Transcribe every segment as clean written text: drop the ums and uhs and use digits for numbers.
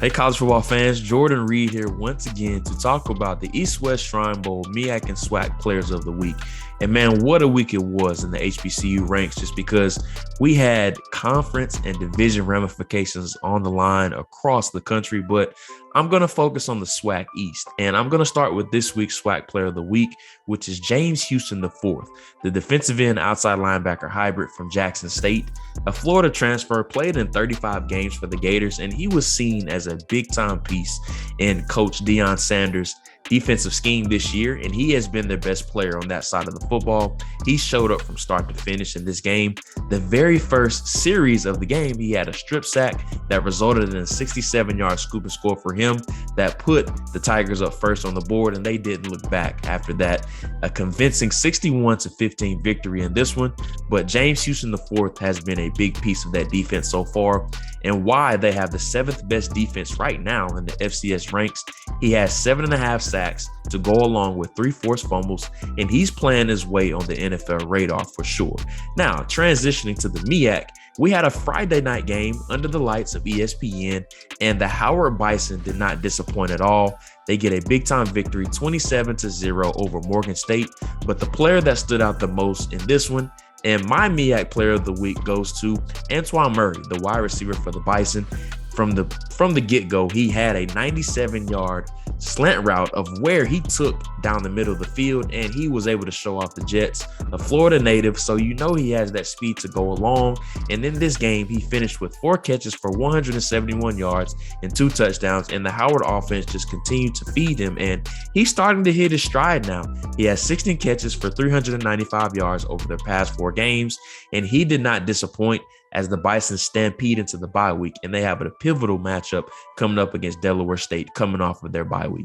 Hey, college football fans, Jordan Reid here once again to talk about the East-West Shrine Bowl MEAC and SWAC Players of the Week. And man, what a week it was in the HBCU ranks, just because we had conference and division ramifications on the line across the country. But I'm going to focus on the SWAC East, and I'm going to start with this week's SWAC Player of the Week, which is James Houston IV, the defensive end outside linebacker hybrid from Jackson State, a Florida transfer, played in 35 games for the Gators, and he was seen as a big-time piece in Coach Deion Sanders' defensive scheme this year, and he has been their best player on that side of the football. He showed up from start to finish in this game. The very first series of the game, he had a strip sack that resulted in a 67-yard scoop and score for him that put the Tigers up first on the board, and they didn't look back after that. A convincing 61-15 victory in this one, but James Houston IV has been a big piece of that defense so far, and why they have the 7th best defense right now in the FCS ranks. He has 7.5 sacks to go along with 3 forced fumbles, and he's playing his way on the NFL radar for sure. Now, transitioning to the MEAC, we had a Friday night game under the lights of ESPN, and the Howard Bison did not disappoint at all. They get a big-time victory, 27-0 over Morgan State, but the player that stood out the most in this one, and my MEAC Player of the Week, goes to Antoine, the wide receiver for the Bison. From the get-go, he had a 97-yard slant route of where he took down the middle of the field, and he was able to show off the Jets, a Florida native, so you know he has that speed to go along. And in this game, he finished with 4 catches for 171 yards and 2 touchdowns, and the Howard offense just continued to feed him, and he's starting to hit his stride now. He has 16 catches for 395 yards over their past 4 games, and he did not disappoint as the Bison stampede into the bye week, and they have a pivotal matchup coming up against Delaware State coming off of their bye week.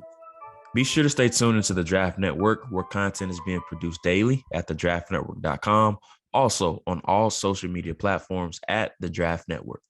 Be sure to stay tuned into the Draft Network, where content is being produced daily at thedraftnetwork.com. Also on all social media platforms at the Draft Network.